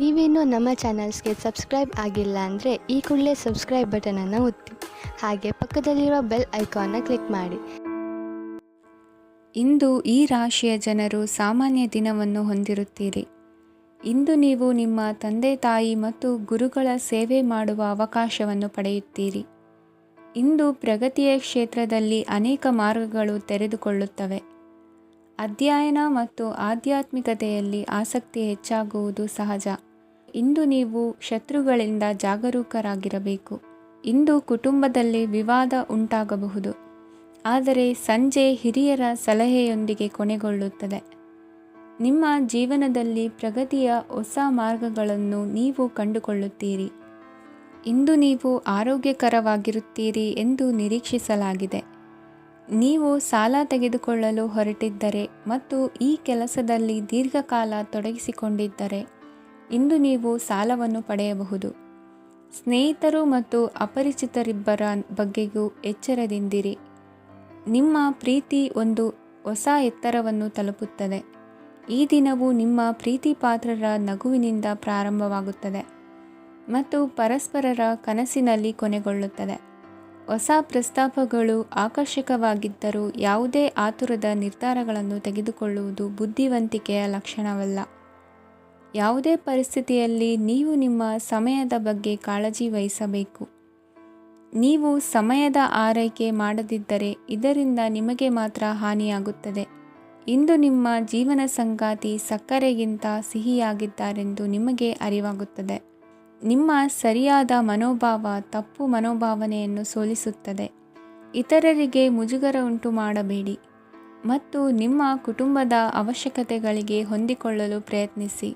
ನೀವೇನೂ ನಮ್ಮ ಚಾನಲ್ಸ್ಗೆ ಸಬ್ಸ್ಕ್ರೈಬ್ ಆಗಿಲ್ಲ ಅಂದರೆ ಈ ಕೂಡಲೇ ಸಬ್ಸ್ಕ್ರೈಬ್ ಬಟನನ್ನು ಒತ್ತಿ, ಹಾಗೆ ಪಕ್ಕದಲ್ಲಿರುವ ಬೆಲ್ ಐಕಾನ್ನ ಕ್ಲಿಕ್ ಮಾಡಿ. ಇಂದು ಈ ರಾಶಿಯ ಜನರು ಸಾಮಾನ್ಯ ದಿನವನ್ನು ಹೊಂದಿರುತ್ತೀರಿ. ಇಂದು ನೀವು ನಿಮ್ಮ ತಂದೆ ತಾಯಿ ಮತ್ತು ಗುರುಗಳ ಸೇವೆ ಮಾಡುವ ಅವಕಾಶವನ್ನು ಪಡೆಯುತ್ತೀರಿ. ಇಂದು ಪ್ರಗತಿಯ ಕ್ಷೇತ್ರದಲ್ಲಿ ಅನೇಕ ಮಾರ್ಗಗಳು ತೆರೆದುಕೊಳ್ಳುತ್ತವೆ. ಅಧ್ಯಯನ ಮತ್ತು ಆಧ್ಯಾತ್ಮಿಕತೆಯಲ್ಲಿ ಆಸಕ್ತಿ ಹೆಚ್ಚಾಗುವುದು ಸಹಜ. ಇಂದು ನೀವು ಶತ್ರುಗಳಿಂದ ಜಾಗರೂಕರಾಗಿರಬೇಕು. ಇಂದು ಕುಟುಂಬದಲ್ಲಿ ವಿವಾದ ಉಂಟಾಗಬಹುದು, ಆದರೆ ಸಂಜೆ ಹಿರಿಯರ ಸಲಹೆಯೊಂದಿಗೆ ಕೊನೆಗೊಳ್ಳುತ್ತದೆ. ನಿಮ್ಮ ಜೀವನದಲ್ಲಿ ಪ್ರಗತಿಯ ಹೊಸ ಮಾರ್ಗಗಳನ್ನು ನೀವು ಕಂಡುಕೊಳ್ಳುತ್ತೀರಿ. ಇಂದು ನೀವು ಆರೋಗ್ಯಕರವಾಗಿರುತ್ತೀರಿ ಎಂದು ನಿರೀಕ್ಷಿಸಲಾಗಿದೆ. ನೀವು ಸಾಲ ತೆಗೆದುಕೊಳ್ಳಲು ಹೊರಟಿದ್ದರೆ ಮತ್ತು ಈ ಕೆಲಸದಲ್ಲಿ ದೀರ್ಘಕಾಲ ತೊಡಗಿಸಿಕೊಂಡಿದ್ದರೆ ಇಂದು ನೀವು ಸಾಲವನ್ನು ಪಡೆಯಬಹುದು. ಸ್ನೇಹಿತರು ಮತ್ತು ಅಪರಿಚಿತರಿಬ್ಬರ ಬಗ್ಗೆಯೂ ಎಚ್ಚರದಿಂದಿರಿ. ನಿಮ್ಮ ಪ್ರೀತಿ ಒಂದು ಹೊಸ ಎತ್ತರವನ್ನು ತಲುಪುತ್ತದೆ. ಈ ದಿನವು ನಿಮ್ಮ ಪ್ರೀತಿಪಾತ್ರರ ನಗುವಿನಿಂದ ಪ್ರಾರಂಭವಾಗುತ್ತದೆ ಮತ್ತು ಪರಸ್ಪರರ ಕನಸಿನಲ್ಲಿ ಕೊನೆಗೊಳ್ಳುತ್ತದೆ. ಹೊಸ ಪ್ರಸ್ತಾಪಗಳು ಆಕರ್ಷಕವಾಗಿದ್ದರೂ ಯಾವುದೇ ಆತುರದ ನಿರ್ಧಾರಗಳನ್ನು ತೆಗೆದುಕೊಳ್ಳುವುದು ಬುದ್ಧಿವಂತಿಕೆಯ ಲಕ್ಷಣವಲ್ಲ. ಯಾವುದೇ ಪರಿಸ್ಥಿತಿಯಲ್ಲಿ ನೀವು ನಿಮ್ಮ ಸಮಯದ ಬಗ್ಗೆ ಕಾಳಜಿ ವಹಿಸಬೇಕು. ನೀವು ಸಮಯದ ಆರೈಕೆ ಮಾಡದಿದ್ದರೆ ಇದರಿಂದ ನಿಮಗೆ ಮಾತ್ರ ಹಾನಿಯಾಗುತ್ತದೆ. ಇಂದು ನಿಮ್ಮ ಜೀವನ ಸಂಗಾತಿ ಸಕ್ಕರೆಗಿಂತ ಸಿಹಿಯಾಗಿದ್ದಾರೆಂದು ನಿಮಗೆ ಅರಿವಾಗುತ್ತದೆ. ನಿಮ್ಮ ಸರಿಯಾದ ಮನೋಭಾವ ತಪ್ಪು ಮನೋಭಾವನೆಯನ್ನು ಸೋಲಿಸುತ್ತದೆ. ಇತರರಿಗೆ ಮುಜುಗರ ಉಂಟು ಮಾಡಬೇಡಿ ಮತ್ತು ನಿಮ್ಮ ಕುಟುಂಬದ ಅವಶ್ಯಕತೆಗಳಿಗೆ ಹೊಂದಿಕೊಳ್ಳಲು ಪ್ರಯತ್ನಿಸಿ.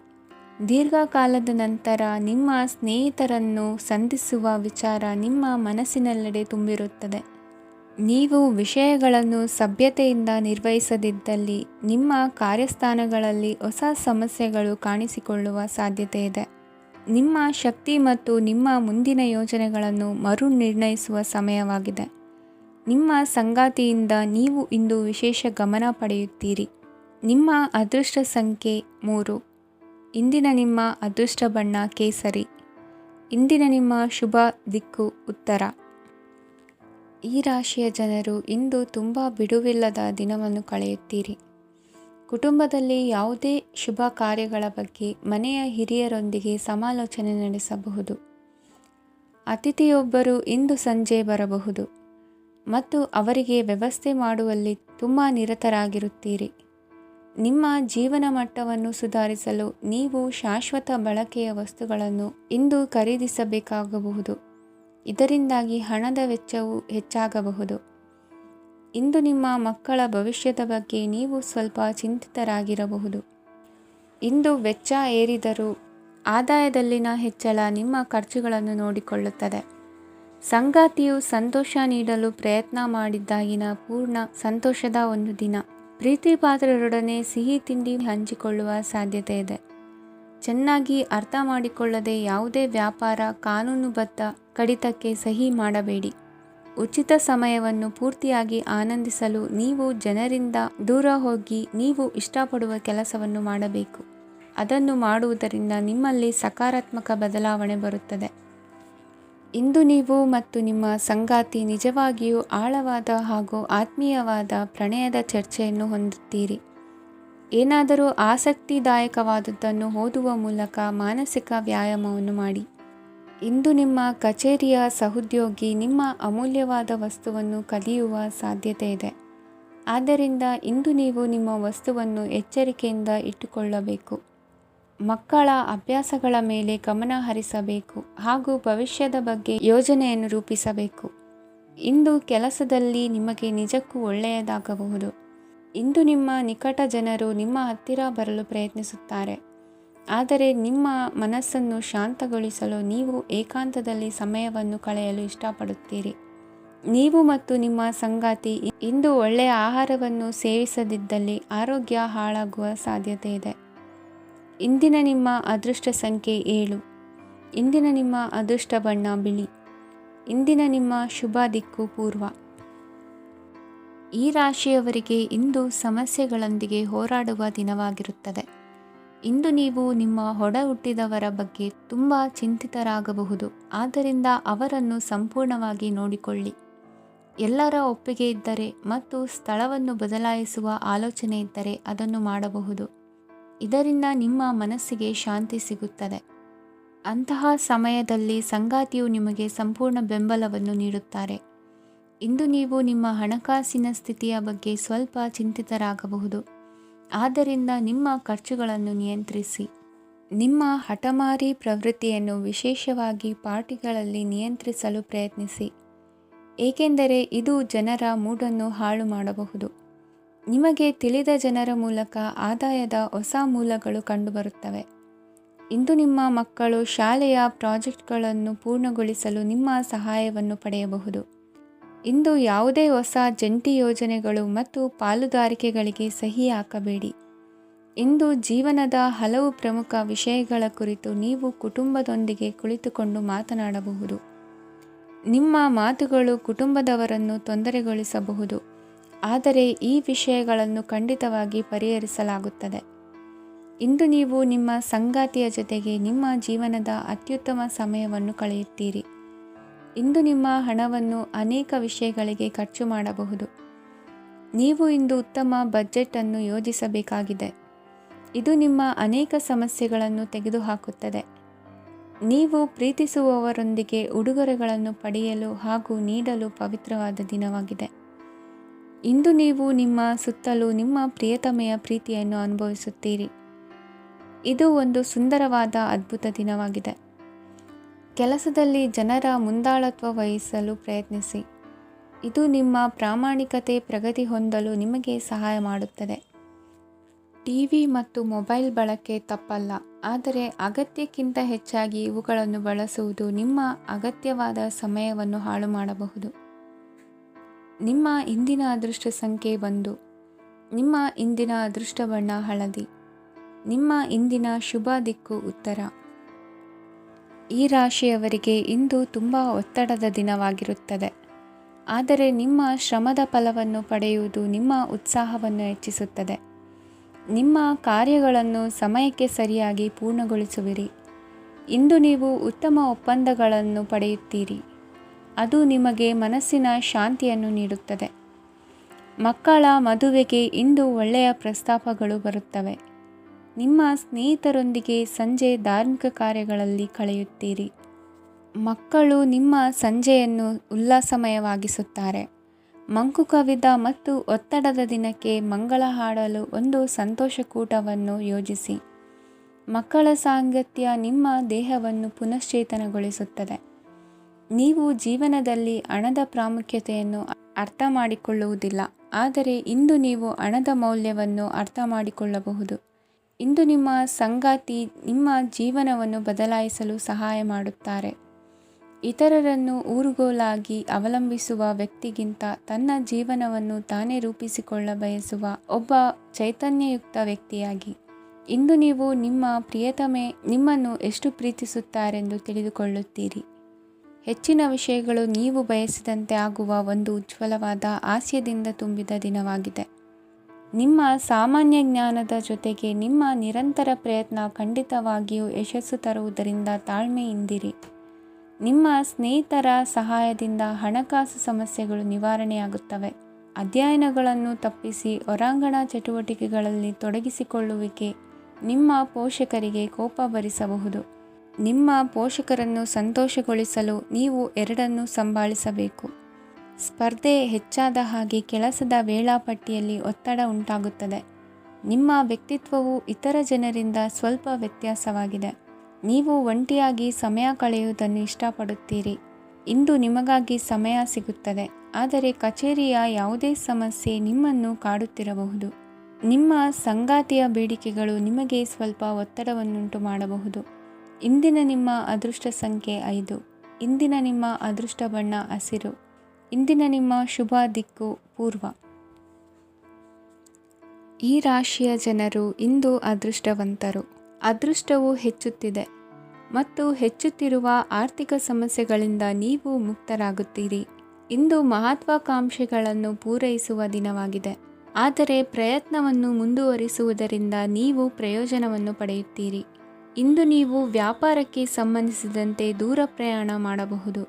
ದೀರ್ಘಕಾಲದ ನಂತರ ನಿಮ್ಮ ಸ್ನೇಹಿತರನ್ನು ಸಂಧಿಸುವ ವಿಚಾರ ನಿಮ್ಮ ಮನಸ್ಸಿನೆಲ್ಲೆಡೆ ತುಂಬಿರುತ್ತದೆ. ನೀವು ವಿಷಯಗಳನ್ನು ಸಭ್ಯತೆಯಿಂದ ನಿರ್ವಹಿಸದಿದ್ದಲ್ಲಿ ನಿಮ್ಮ ಕಾರ್ಯಸ್ಥಾನಗಳಲ್ಲಿ ಹೊಸ ಸಮಸ್ಯೆಗಳು ಕಾಣಿಸಿಕೊಳ್ಳುವ ಸಾಧ್ಯತೆ ಇದೆ. ನಿಮ್ಮ ಶಕ್ತಿ ಮತ್ತು ನಿಮ್ಮ ಮುಂದಿನ ಯೋಜನೆಗಳನ್ನು ಮರು ನಿರ್ಣಯಿಸುವ ಸಮಯವಾಗಿದೆ. ನಿಮ್ಮ ಸಂಗಾತಿಯಿಂದ ನೀವು ಇಂದು ವಿಶೇಷ ಗಮನ ಪಡೆಯುತ್ತೀರಿ. ನಿಮ್ಮ ಅದೃಷ್ಟ ಸಂಖ್ಯೆ 3. ಇಂದಿನ ನಿಮ್ಮ ಅದೃಷ್ಟ ಬಣ್ಣ ಕೇಸರಿ. ಇಂದಿನ ನಿಮ್ಮ ಶುಭ ದಿಕ್ಕು ಉತ್ತರ. ಈ ರಾಶಿಯ ಜನರು ಇಂದು ತುಂಬ ಬಿಡುವಿಲ್ಲದ ದಿನವನ್ನು ಕಳೆಯುತ್ತೀರಿ. ಕುಟುಂಬದಲ್ಲಿ ಯಾವುದೇ ಶುಭ ಕಾರ್ಯಗಳ ಬಗ್ಗೆ ಮನೆಯ ಹಿರಿಯರೊಂದಿಗೆ ಸಮಾಲೋಚನೆ ನಡೆಸಬಹುದು. ಅತಿಥಿಯೊಬ್ಬರು ಇಂದು ಸಂಜೆ ಬರಬಹುದು ಮತ್ತು ಅವರಿಗೆ ವ್ಯವಸ್ಥೆ ಮಾಡುವಲ್ಲಿ ತುಂಬ ನಿರತರಾಗಿರುತ್ತೀರಿ. ನಿಮ್ಮ ಜೀವನ ಮಟ್ಟವನ್ನು ಸುಧಾರಿಸಲು ನೀವು ಶಾಶ್ವತ ಬಳಕೆಯ ವಸ್ತುಗಳನ್ನು ಇಂದು ಖರೀದಿಸಬೇಕಾಗಬಹುದು. ಇದರಿಂದಾಗಿ ಹಣದ ವೆಚ್ಚವು ಹೆಚ್ಚಾಗಬಹುದು. ಇಂದು ನಿಮ್ಮ ಮಕ್ಕಳ ಭವಿಷ್ಯದ ಬಗ್ಗೆ ನೀವು ಸ್ವಲ್ಪ ಚಿಂತಿತರಾಗಿರಬಹುದು. ಇಂದು ವೆಚ್ಚ ಏರಿದರೂ ಆದಾಯದಲ್ಲಿನ ಹೆಚ್ಚಳ ನಿಮ್ಮ ಖರ್ಚುಗಳನ್ನು ನೋಡಿಕೊಳ್ಳುತ್ತದೆ. ಸಂಗಾತಿಯು ಸಂತೋಷ ನೀಡಲು ಪ್ರಯತ್ನ ಮಾಡಿದ್ದಾಗಿನ ಪೂರ್ಣ ಸಂತೋಷದ ಒಂದು ದಿನ. ಪ್ರೀತಿಪಾತ್ರರೊಡನೆ ಸಿಹಿ ತಿಂಡಿ ಹಂಚಿಕೊಳ್ಳುವ ಸಾಧ್ಯತೆ ಇದೆ. ಚೆನ್ನಾಗಿ ಅರ್ಥ ಮಾಡಿಕೊಳ್ಳದೆ ಯಾವುದೇ ವ್ಯಾಪಾರ ಕಾನೂನುಬದ್ಧ ಕಡಿತಕ್ಕೆ ಸಹಿ ಮಾಡಬೇಡಿ. ಉಚಿತ ಸಮಯವನ್ನು ಪೂರ್ತಿಯಾಗಿ ಆನಂದಿಸಲು ನೀವು ಜನರಿಂದ ದೂರ ಹೋಗಿ ನೀವು ಇಷ್ಟಪಡುವ ಕೆಲಸವನ್ನು ಮಾಡಬೇಕು. ಅದನ್ನು ಮಾಡುವುದರಿಂದ ನಿಮ್ಮಲ್ಲಿ ಸಕಾರಾತ್ಮಕ ಬದಲಾವಣೆ ಬರುತ್ತದೆ. ಇಂದು ನೀವು ಮತ್ತು ನಿಮ್ಮ ಸಂಗಾತಿ ನಿಜವಾಗಿಯೂ ಆಳವಾದ ಹಾಗೂ ಆತ್ಮೀಯವಾದ ಪ್ರಣಯದ ಚರ್ಚೆಯನ್ನು ಹೊಂದುತ್ತೀರಿ. ಏನಾದರೂ ಆಸಕ್ತಿದಾಯಕವಾದದ್ದನ್ನು ಓದುವ ಮೂಲಕ ಮಾನಸಿಕ ವ್ಯಾಯಾಮವನ್ನು ಮಾಡಿ. ಇಂದು ನಿಮ್ಮ ಕಚೇರಿಯ ಸಹೋದ್ಯೋಗಿ ನಿಮ್ಮ ಅಮೂಲ್ಯವಾದ ವಸ್ತುವನ್ನು ಕದಿಯುವ ಸಾಧ್ಯತೆ ಇದೆ. ಆದ್ದರಿಂದ ಇಂದು ನೀವು ನಿಮ್ಮ ವಸ್ತುವನ್ನು ಎಚ್ಚರಿಕೆಯಿಂದ ಇಟ್ಟುಕೊಳ್ಳಬೇಕು. ಮಕ್ಕಳ ಅಭ್ಯಾಸಗಳ ಮೇಲೆ ಗಮನ ಹರಿಸಬೇಕು ಹಾಗೂ ಭವಿಷ್ಯದ ಬಗ್ಗೆ ಯೋಜನೆಯನ್ನು ರೂಪಿಸಬೇಕು. ಇಂದು ಕೆಲಸದಲ್ಲಿ ನಿಮಗೆ ನಿಜಕ್ಕೂ ಒಳ್ಳೆಯದಾಗಬಹುದು. ಇಂದು ನಿಮ್ಮ ನಿಕಟ ಜನರು ನಿಮ್ಮ ಹತ್ತಿರ ಬರಲು ಪ್ರಯತ್ನಿಸುತ್ತಾರೆ, ಆದರೆ ನಿಮ್ಮ ಮನಸ್ಸನ್ನು ಶಾಂತಗೊಳಿಸಲು ನೀವು ಏಕಾಂತದಲ್ಲಿ ಸಮಯವನ್ನು ಕಳೆಯಲು ಇಷ್ಟಪಡುತ್ತೀರಿ. ನೀವು ಮತ್ತು ನಿಮ್ಮ ಸಂಗಾತಿ ಇಂದು ಒಳ್ಳೆಯ ಆಹಾರವನ್ನು ಸೇವಿಸದಿದ್ದಲ್ಲಿ ಆರೋಗ್ಯ ಹಾಳಾಗುವ ಸಾಧ್ಯತೆ ಇದೆ. ಇಂದಿನ ನಿಮ್ಮ ಅದೃಷ್ಟ ಸಂಖ್ಯೆ 7. ಇಂದಿನ ನಿಮ್ಮ ಅದೃಷ್ಟ ಬಣ್ಣ ಬಿಳಿ. ಇಂದಿನ ನಿಮ್ಮ ಶುಭ ದಿಕ್ಕು ಪೂರ್ವ. ಈ ರಾಶಿಯವರಿಗೆ ಇಂದು ಸಮಸ್ಯೆಗಳೊಂದಿಗೆ ಹೋರಾಡುವ ದಿನವಾಗಿರುತ್ತದೆ. ಇಂದು ನೀವು ನಿಮ್ಮ ಒಡ ಹುಟ್ಟಿದವರ ಬಗ್ಗೆ ತುಂಬ ಚಿಂತಿತರಾಗಬಹುದು. ಆದ್ದರಿಂದ ಅವರನ್ನು ಸಂಪೂರ್ಣವಾಗಿ ನೋಡಿಕೊಳ್ಳಿ. ಎಲ್ಲರ ಒಪ್ಪಿಗೆ ಇದ್ದರೆ ಮತ್ತು ಸ್ಥಳವನ್ನು ಬದಲಾಯಿಸುವ ಆಲೋಚನೆ ಇದ್ದರೆ ಅದನ್ನು ಮಾಡಬಹುದು. ಇದರಿಂದ ನಿಮ್ಮ ಮನಸ್ಸಿಗೆ ಶಾಂತಿ ಸಿಗುತ್ತದೆ. ಅಂತಹ ಸಮಯದಲ್ಲಿ ಸಂಗಾತಿಯು ನಿಮಗೆ ಸಂಪೂರ್ಣ ಬೆಂಬಲವನ್ನು ನೀಡುತ್ತಾರೆ. ಇಂದು ನೀವು ನಿಮ್ಮ ಹಣಕಾಸಿನ ಸ್ಥಿತಿಯ ಬಗ್ಗೆ ಸ್ವಲ್ಪ ಚಿಂತಿತರಾಗಬಹುದು. ಆದ್ದರಿಂದ ನಿಮ್ಮ ಖರ್ಚುಗಳನ್ನು ನಿಯಂತ್ರಿಸಿ. ನಿಮ್ಮ ಹಠಮಾರಿ ಪ್ರವೃತ್ತಿಯನ್ನು ವಿಶೇಷವಾಗಿ ಪಾರ್ಟಿಗಳಲ್ಲಿ ನಿಯಂತ್ರಿಸಲು ಪ್ರಯತ್ನಿಸಿ, ಏಕೆಂದರೆ ಇದು ಜನರ ಮೂಡನ್ನು ಹಾಳು ಮಾಡಬಹುದು. ನಿಮಗೆ ತಿಳಿದ ಜನರ ಮೂಲಕ ಆದಾಯದ ಹೊಸ ಮೂಲಗಳು ಕಂಡುಬರುತ್ತವೆ. ಇಂದು ನಿಮ್ಮ ಮಕ್ಕಳು ಶಾಲೆಯ ಪ್ರಾಜೆಕ್ಟ್ಗಳನ್ನು ಪೂರ್ಣಗೊಳಿಸಲು ನಿಮ್ಮ ಸಹಾಯವನ್ನು ಪಡೆಯಬಹುದು. ಇಂದು ಯಾವುದೇ ಹೊಸ ಜಂಟಿ ಯೋಜನೆಗಳು ಮತ್ತು ಪಾಲುದಾರಿಕೆಗಳಿಗೆ ಸಹಿ ಹಾಕಬೇಡಿ. ಇಂದು ಜೀವನದ ಹಲವು ಪ್ರಮುಖ ವಿಷಯಗಳ ಕುರಿತು ನೀವು ಕುಟುಂಬದೊಂದಿಗೆ ಕುಳಿತುಕೊಂಡು ಮಾತನಾಡಬಹುದು. ನಿಮ್ಮ ಮಾತುಗಳು ಕುಟುಂಬದವರನ್ನು ತೊಂದರೆಗೊಳಿಸಬಹುದು, ಆದರೆ ಈ ವಿಷಯಗಳನ್ನು ಖಂಡಿತವಾಗಿ ಪರಿಹರಿಸಲಾಗುತ್ತದೆ. ಇಂದು ನೀವು ನಿಮ್ಮ ಸಂಗಾತಿಯ ಜೊತೆಗೆ ನಿಮ್ಮ ಜೀವನದ ಅತ್ಯುತ್ತಮ ಸಮಯವನ್ನು ಕಳೆಯುತ್ತೀರಿ. ಇಂದು ನಿಮ್ಮ ಹಣವನ್ನು ಅನೇಕ ವಿಷಯಗಳಿಗೆ ಖರ್ಚು ಮಾಡಬಹುದು. ನೀವು ಇಂದು ಉತ್ತಮ ಬಜೆಟ್ ಅನ್ನು ಯೋಜಿಸಬೇಕಾಗಿದೆ. ಇದು ನಿಮ್ಮ ಅನೇಕ ಸಮಸ್ಯೆಗಳನ್ನು ತೆಗೆದುಹಾಕುತ್ತದೆ. ನೀವು ಪ್ರೀತಿಸುವವರೊಂದಿಗೆ ಉಡುಗೊರೆಗಳನ್ನು ಪಡೆಯಲು ಹಾಗೂ ನೀಡಲು ಪವಿತ್ರವಾದ ದಿನವಾಗಿದೆ. ಇಂದು ನೀವು ನಿಮ್ಮ ಸುತ್ತಲೂ ನಿಮ್ಮ ಪ್ರಿಯತಮೆಯ ಪ್ರೀತಿಯನ್ನು ಅನುಭವಿಸುತ್ತೀರಿ. ಇದು ಒಂದು ಸುಂದರವಾದ ಅದ್ಭುತ ದಿನವಾಗಿದೆ. ಕೆಲಸದಲ್ಲಿ ಜನರ ಮುಂದಾಳತ್ವ ವಹಿಸಲು ಪ್ರಯತ್ನಿಸಿ. ಇದು ನಿಮ್ಮ ಪ್ರಾಮಾಣಿಕತೆ ಪ್ರಗತಿ ಹೊಂದಲು ನಿಮಗೆ ಸಹಾಯ ಮಾಡುತ್ತದೆ. ಟಿವಿ ಮತ್ತು ಮೊಬೈಲ್ ಬಳಕೆ ತಪ್ಪಲ್ಲ, ಆದರೆ ಅಗತ್ಯಕ್ಕಿಂತ ಹೆಚ್ಚಾಗಿ ಇವುಗಳನ್ನು ಬಳಸುವುದು ನಿಮ್ಮ ಅಗತ್ಯವಾದ ಸಮಯವನ್ನು ಹಾಳು ಮಾಡಬಹುದು. ನಿಮ್ಮ ಇಂದಿನ ಅದೃಷ್ಟ ಸಂಖ್ಯೆ 1. ನಿಮ್ಮ ಇಂದಿನ ಅದೃಷ್ಟ ಬಣ್ಣ ಹಳದಿ. ನಿಮ್ಮ ಇಂದಿನ ಶುಭ ದಿಕ್ಕು ಉತ್ತರ. ಈ ರಾಶಿಯವರಿಗೆ ಇಂದು ತುಂಬ ಒತ್ತಡದ ದಿನವಾಗಿರುತ್ತದೆ, ಆದರೆ ನಿಮ್ಮ ಶ್ರಮದ ಫಲವನ್ನು ಪಡೆಯುವುದು ನಿಮ್ಮ ಉತ್ಸಾಹವನ್ನು ಹೆಚ್ಚಿಸುತ್ತದೆ. ನಿಮ್ಮ ಕಾರ್ಯಗಳನ್ನು ಸಮಯಕ್ಕೆ ಸರಿಯಾಗಿ ಪೂರ್ಣಗೊಳಿಸುವಿರಿ. ಇಂದು ನೀವು ಉತ್ತಮ ಒಪ್ಪಂದಗಳನ್ನು ಪಡೆಯುತ್ತೀರಿ. ಅದು ನಿಮಗೆ ಮನಸ್ಸಿನ ಶಾಂತಿಯನ್ನು ನೀಡುತ್ತದೆ. ಮಕ್ಕಳ ಮದುವೆಗೆ ಇಂದು ಒಳ್ಳೆಯ ಪ್ರಸ್ತಾಪಗಳು ಬರುತ್ತವೆ. ನಿಮ್ಮ ಸ್ನೇಹಿತರೊಂದಿಗೆ ಸಂಜೆ ಧಾರ್ಮಿಕ ಕಾರ್ಯಗಳಲ್ಲಿ ಕಳೆಯುತ್ತೀರಿ. ಮಕ್ಕಳು ನಿಮ್ಮ ಸಂಜೆಯನ್ನು ಉಲ್ಲಾಸಮಯವಾಗಿಸುತ್ತಾರೆ. ಮಂಕು ಕವಿದ ಮತ್ತು ಒತ್ತಡದ ದಿನಕ್ಕೆ ಮಂಗಳ ಹಾಡಲು ಒಂದು ಸಂತೋಷಕೂಟವನ್ನು ಯೋಜಿಸಿ. ಮಕ್ಕಳ ಸಾಂಗತ್ಯ ನಿಮ್ಮ ದೇಹವನ್ನು ಪುನಶ್ಚೇತನಗೊಳಿಸುತ್ತದೆ. ನೀವು ಜೀವನದಲ್ಲಿ ಹಣದ ಪ್ರಾಮುಖ್ಯತೆಯನ್ನು ಅರ್ಥ ಮಾಡಿಕೊಳ್ಳುವುದಿಲ್ಲ, ಆದರೆ ಇಂದು ನೀವು ಹಣದ ಮೌಲ್ಯವನ್ನು ಅರ್ಥ ಮಾಡಿಕೊಳ್ಳಬಹುದು. ಇಂದು ನಿಮ್ಮ ಸಂಗಾತಿ ನಿಮ್ಮ ಜೀವನವನ್ನು ಬದಲಾಯಿಸಲು ಸಹಾಯ ಮಾಡುತ್ತಾರೆ. ಇತರರನ್ನು ಊರುಗೋಲಾಗಿ ಅವಲಂಬಿಸುವ ವ್ಯಕ್ತಿಗಿಂತ ತನ್ನ ಜೀವನವನ್ನು ತಾನೇ ರೂಪಿಸಿಕೊಳ್ಳ ಬಯಸುವ ಒಬ್ಬ ಚೈತನ್ಯಯುಕ್ತ ವ್ಯಕ್ತಿಯಾಗಿ. ಇಂದು ನೀವು ನಿಮ್ಮ ಪ್ರಿಯತಮೆ ನಿಮ್ಮನ್ನು ಎಷ್ಟು ಪ್ರೀತಿಸುತ್ತಾರೆಂದು ತಿಳಿದುಕೊಳ್ಳುತ್ತೀರಿ. ಹೆಚ್ಚಿನ ವಿಷಯಗಳು ನೀವು ಬಯಸಿದಂತೆ ಆಗುವ ಒಂದು ಉಜ್ವಲವಾದ ಹಾಸ್ಯದಿಂದ ತುಂಬಿದ ದಿನವಾಗಿದೆ. ನಿಮ್ಮ ಸಾಮಾನ್ಯ ಜ್ಞಾನದ ಜೊತೆಗೆ ನಿಮ್ಮ ನಿರಂತರ ಪ್ರಯತ್ನ ಖಂಡಿತವಾಗಿಯೂ ಯಶಸ್ಸು ತರುವುದರಿಂದ ತಾಳ್ಮೆಯಿಂದಿರಿ. ನಿಮ್ಮ ಸ್ನೇಹಿತರ ಸಹಾಯದಿಂದ ಹಣಕಾಸು ಸಮಸ್ಯೆಗಳು ನಿವಾರಣೆಯಾಗುತ್ತವೆ. ಅಧ್ಯಯನಗಳನ್ನು ತಪ್ಪಿಸಿ ಹೊರಾಂಗಣ ಚಟುವಟಿಕೆಗಳಲ್ಲಿ ತೊಡಗಿಸಿಕೊಳ್ಳುವಿಕೆ ನಿಮ್ಮ ಪೋಷಕರಿಗೆ ಕೋಪ ಭರಿಸಬಹುದು. ನಿಮ್ಮ ಪೋಷಕರನ್ನು ಸಂತೋಷಗೊಳಿಸಲು ನೀವು ಎರಡನ್ನೂ ಸಂಭಾಳಿಸಬೇಕು. ಸ್ಪರ್ಧೆ ಹೆಚ್ಚಾದ ಹಾಗೆ ಕೆಲಸದ ವೇಳಾಪಟ್ಟಿಯಲ್ಲಿ ಒತ್ತಡ ಉಂಟಾಗುತ್ತದೆ. ನಿಮ್ಮ ವ್ಯಕ್ತಿತ್ವವು ಇತರ ಜನರಿಂದ ಸ್ವಲ್ಪ ವ್ಯತ್ಯಾಸವಾಗಿದೆ. ನೀವು ಒಂಟಿಯಾಗಿ ಸಮಯ ಕಳೆಯುವುದನ್ನು ಇಷ್ಟಪಡುತ್ತೀರಿ. ಇಂದು ನಿಮಗಾಗಿ ಸಮಯ ಸಿಗುತ್ತದೆ, ಆದರೆ ಕಚೇರಿಯ ಯಾವುದೇ ಸಮಸ್ಯೆ ನಿಮ್ಮನ್ನು ಕಾಡುತ್ತಿರಬಹುದು. ನಿಮ್ಮ ಸಂಗಾತಿಯ ಬೇಡಿಕೆಗಳು ನಿಮಗೆ ಸ್ವಲ್ಪ ಒತ್ತಡವನ್ನುಂಟು ಮಾಡಬಹುದು. ಇಂದಿನ ನಿಮ್ಮ ಅದೃಷ್ಟ ಸಂಖ್ಯೆ 5. ಇಂದಿನ ನಿಮ್ಮ ಅದೃಷ್ಟ ಬಣ್ಣ ಹಸಿರು. ಇಂದಿನ ನಿಮ್ಮ ಶುಭ ದಿಕ್ಕು ಪೂರ್ವ. ಈ ರಾಶಿಯ ಜನರು ಇಂದು ಅದೃಷ್ಟವಂತರು. ಅದೃಷ್ಟವು ಹೆಚ್ಚುತ್ತಿದೆ ಮತ್ತು ಹೆಚ್ಚುತ್ತಿರುವ ಆರ್ಥಿಕ ಸಮಸ್ಯೆಗಳಿಂದ ನೀವು ಮುಕ್ತರಾಗುತ್ತೀರಿ. ಇಂದು ಮಹತ್ವಾಕಾಂಕ್ಷೆಗಳನ್ನು ಪೂರೈಸುವ ದಿನವಾಗಿದೆ. ಆದರೆ ಪ್ರಯತ್ನವನ್ನು ಮುಂದುವರಿಸುವುದರಿಂದ ನೀವು ಪ್ರಯೋಜನವನ್ನು ಪಡೆಯುತ್ತೀರಿ. ಇಂದು ನೀವು ವ್ಯಾಪಾರಕ್ಕೆ ಸಂಬಂಧಿಸಿದಂತೆ ದೂರ ಪ್ರಯಾಣ ಮಾಡಬಹುದು.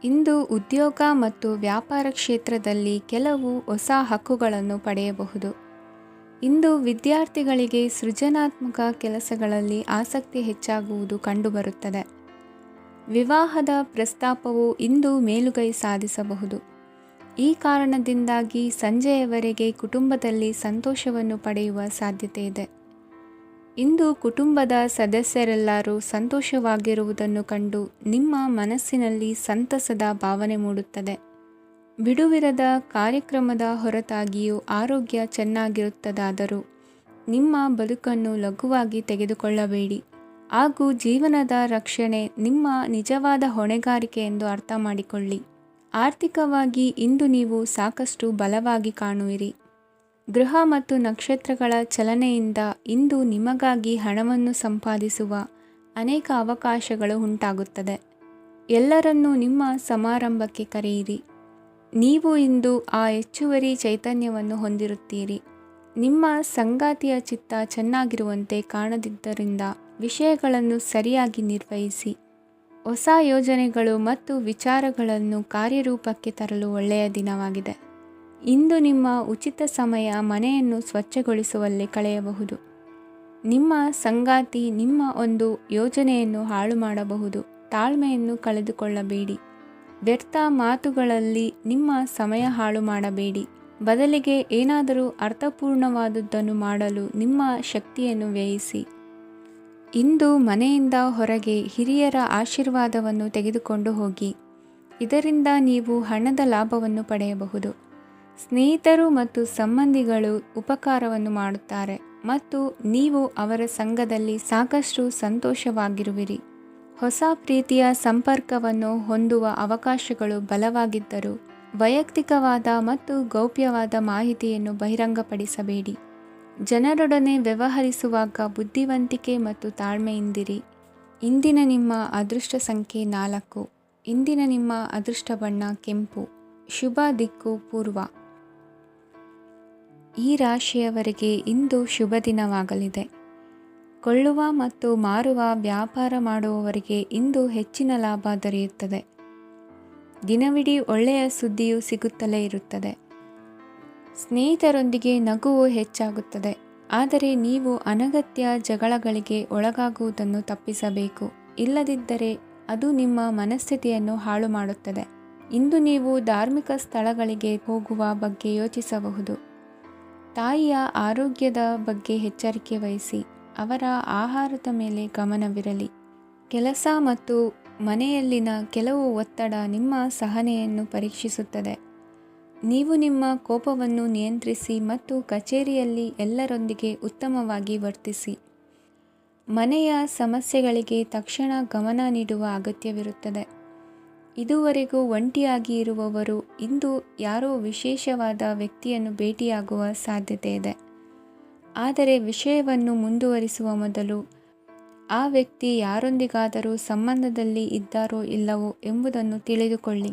ಇಂದು ಉದ್ಯೋಗ ಮತ್ತು ವ್ಯಾಪಾರ ಕ್ಷೇತ್ರದಲ್ಲಿ ಕೆಲವು ಹೊಸ ಹಕ್ಕುಗಳನ್ನು ಪಡೆಯಬಹುದು. ಇಂದು ವಿದ್ಯಾರ್ಥಿಗಳಿಗೆ ಸೃಜನಾತ್ಮಕ ಕೆಲಸಗಳಲ್ಲಿ ಆಸಕ್ತಿ ಹೆಚ್ಚಾಗುವುದು ಕಂಡುಬರುತ್ತದೆ. ವಿವಾಹದ ಪ್ರಸ್ತಾಪವು ಇಂದು ಮೇಲುಗೈ ಸಾಧಿಸಬಹುದು. ಈ ಕಾರಣದಿಂದಾಗಿ ಸಂಜೆಯವರೆಗೆ ಕುಟುಂಬದಲ್ಲಿ ಸಂತೋಷವನ್ನು ಪಡೆಯುವ ಸಾಧ್ಯತೆ ಇದೆ. ಇಂದು ಕುಟುಂಬದ ಸದಸ್ಯರೆಲ್ಲರೂ ಸಂತೋಷವಾಗಿರುವುದನ್ನು ಕಂಡು ನಿಮ್ಮ ಮನಸ್ಸಿನಲ್ಲಿ ಸಂತಸದ ಭಾವನೆ ಮೂಡುತ್ತದೆ. ಬಿಡುವಿರದ ಕಾರ್ಯಕ್ರಮದ ಹೊರತಾಗಿಯೂ ಆರೋಗ್ಯ ಚೆನ್ನಾಗಿರುತ್ತದಾದರೂ ನಿಮ್ಮ ಬದುಕನ್ನು ಲಘುವಾಗಿ ತೆಗೆದುಕೊಳ್ಳಬೇಡಿ ಹಾಗೂ ಜೀವನದ ರಕ್ಷಣೆ ನಿಮ್ಮ ನಿಜವಾದ ಹೊಣೆಗಾರಿಕೆ ಎಂದು ಅರ್ಥ ಮಾಡಿಕೊಳ್ಳಿ. ಆರ್ಥಿಕವಾಗಿ ಇಂದು ನೀವು ಸಾಕಷ್ಟು ಬಲವಾಗಿ ಕಾಣುವಿರಿ. ಗ್ರಹ ಮತ್ತು ನಕ್ಷತ್ರಗಳ ಚಲನೆಯಿಂದ ಇಂದು ನಿಮಗಾಗಿ ಹಣವನ್ನು ಸಂಪಾದಿಸುವ ಅನೇಕ ಅವಕಾಶಗಳು ಉಂಟಾಗುತ್ತದೆ. ಎಲ್ಲರನ್ನೂ ನಿಮ್ಮ ಸಮಾರಂಭಕ್ಕೆ ಕರೆಯಿರಿ. ನೀವು ಇಂದು ಆ ಹೆಚ್ಚುವರಿ ಚೈತನ್ಯವನ್ನು ಹೊಂದಿರುತ್ತೀರಿ. ನಿಮ್ಮ ಸಂಗಾತಿಯ ಚಿತ್ತ ಚೆನ್ನಾಗಿರುವಂತೆ ಕಾಣದಿದ್ದರಿಂದ ವಿಷಯಗಳನ್ನು ಸರಿಯಾಗಿ ನಿರ್ವಹಿಸಿ. ಹೊಸ ಯೋಜನೆಗಳು ಮತ್ತು ವಿಚಾರಗಳನ್ನು ಕಾರ್ಯರೂಪಕ್ಕೆ ತರಲು ಒಳ್ಳೆಯ ದಿನವಾಗಿದೆ. ಇಂದು ನಿಮ್ಮ ಉಚಿತ ಸಮಯ ಮನೆಯನ್ನು ಸ್ವಚ್ಛಗೊಳಿಸುವಲ್ಲಿ ಕಳೆಯಬಹುದು. ನಿಮ್ಮ ಸಂಗಾತಿ ನಿಮ್ಮ ಒಂದು ಯೋಜನೆಯನ್ನು ಹಾಳು ಮಾಡಬಹುದು. ತಾಳ್ಮೆಯನ್ನು ಕಳೆದುಕೊಳ್ಳಬೇಡಿ. ವ್ಯರ್ಥ ಮಾತುಗಳಲ್ಲಿ ನಿಮ್ಮ ಸಮಯ ಹಾಳು ಮಾಡಬೇಡಿ. ಬದಲಿಗೆ ಏನಾದರೂ ಅರ್ಥಪೂರ್ಣವಾದುದನ್ನು ಮಾಡಲು ನಿಮ್ಮ ಶಕ್ತಿಯನ್ನು ವ್ಯಯಿಸಿ. ಇಂದು ಮನೆಯಿಂದ ಹೊರಗೆ ಹಿರಿಯರ ಆಶೀರ್ವಾದವನ್ನು ತೆಗೆದುಕೊಂಡು ಹೋಗಿ. ಇದರಿಂದ ನೀವು ಹಣದ ಲಾಭವನ್ನು ಪಡೆಯಬಹುದು. ಸ್ನೇಹಿತರು ಮತ್ತು ಸಂಬಂಧಿಗಳು ಉಪಕಾರವನ್ನು ಮಾಡುತ್ತಾರೆ ಮತ್ತು ನೀವು ಅವರ ಸಂಘದಲ್ಲಿ ಸಾಕಷ್ಟು ಸಂತೋಷವಾಗಿರುವಿರಿ. ಹೊಸ ಪ್ರೀತಿಯ ಸಂಪರ್ಕವನ್ನು ಹೊಂದುವ ಅವಕಾಶಗಳು ಬಲವಾಗಿದ್ದರೂ ವೈಯಕ್ತಿಕವಾದ ಮತ್ತು ಗೌಪ್ಯವಾದ ಮಾಹಿತಿಯನ್ನು ಬಹಿರಂಗಪಡಿಸಬೇಡಿ. ಜನರೊಡನೆ ವ್ಯವಹರಿಸುವಾಗ ಬುದ್ಧಿವಂತಿಕೆ ಮತ್ತು ತಾಳ್ಮೆಯಿಂದಿರಿ. ಇಂದಿನ ನಿಮ್ಮ ಅದೃಷ್ಟ ಸಂಖ್ಯೆ 4. ಇಂದಿನ ನಿಮ್ಮ ಅದೃಷ್ಟ ಬಣ್ಣ ಕೆಂಪು. ಶುಭ ದಿಕ್ಕು ಪೂರ್ವ. ಈ ರಾಶಿಯವರಿಗೆ ಇಂದು ಶುಭ ದಿನವಾಗಲಿದೆ. ಕೊಳ್ಳುವ ಮತ್ತು ಮಾರುವ ವ್ಯಾಪಾರ ಮಾಡುವವರಿಗೆ ಇಂದು ಹೆಚ್ಚಿನ ಲಾಭ ದೊರೆಯುತ್ತದೆ. ದಿನವಿಡೀ ಒಳ್ಳೆಯ ಸುದ್ದಿಯು ಸಿಗುತ್ತಲೇ ಇರುತ್ತದೆ. ಸ್ನೇಹಿತರೊಂದಿಗೆ ನಗುವು ಹೆಚ್ಚಾಗುತ್ತದೆ. ಆದರೆ ನೀವು ಅನಗತ್ಯ ಜಗಳಗಳಿಗೆ ಒಳಗಾಗುವುದನ್ನು ತಪ್ಪಿಸಬೇಕು. ಇಲ್ಲದಿದ್ದರೆ ಅದು ನಿಮ್ಮ ಮನಸ್ಥಿತಿಯನ್ನು ಹಾಳು ಮಾಡುತ್ತದೆ. ಇಂದು ನೀವು ಧಾರ್ಮಿಕ ಸ್ಥಳಗಳಿಗೆ ಹೋಗುವ ಬಗ್ಗೆ ಯೋಚಿಸಬಹುದು. ತಾಯಿಯ ಆರೋಗ್ಯದ ಬಗ್ಗೆ ಎಚ್ಚರಿಕೆ ವಹಿಸಿ. ಅವರ ಆಹಾರದ ಮೇಲೆ ಗಮನವಿರಲಿ. ಕೆಲಸ ಮತ್ತು ಮನೆಯಲ್ಲಿನ ಕೆಲವು ಒತ್ತಡ ನಿಮ್ಮ ಸಹನೆಯನ್ನು ಪರೀಕ್ಷಿಸುತ್ತದೆ. ನೀವು ನಿಮ್ಮ ಕೋಪವನ್ನು ನಿಯಂತ್ರಿಸಿ ಮತ್ತು ಕಚೇರಿಯಲ್ಲಿ ಎಲ್ಲರೊಂದಿಗೆ ಉತ್ತಮವಾಗಿ ವರ್ತಿಸಿ. ಮನೆಯ ಸಮಸ್ಯೆಗಳಿಗೆ ತಕ್ಷಣ ಗಮನ ನೀಡುವ ಅಗತ್ಯವಿರುತ್ತದೆ. ಇದುವರೆಗೂ ಒಂಟಿಯಾಗಿ ಇರುವವರು ಇಂದು ಯಾರೋ ವಿಶೇಷವಾದ ವ್ಯಕ್ತಿಯನ್ನು ಭೇಟಿಯಾಗುವ ಸಾಧ್ಯತೆ ಇದೆ. ಆದರೆ ವಿಷಯವನ್ನು ಮುಂದುವರಿಸುವ ಮೊದಲು ಆ ವ್ಯಕ್ತಿ ಯಾರೊಂದಿಗಾದರೂ ಸಂಬಂಧದಲ್ಲಿ ಇದ್ದಾರೋ ಇಲ್ಲವೋ ಎಂಬುದನ್ನು ತಿಳಿದುಕೊಳ್ಳಿ.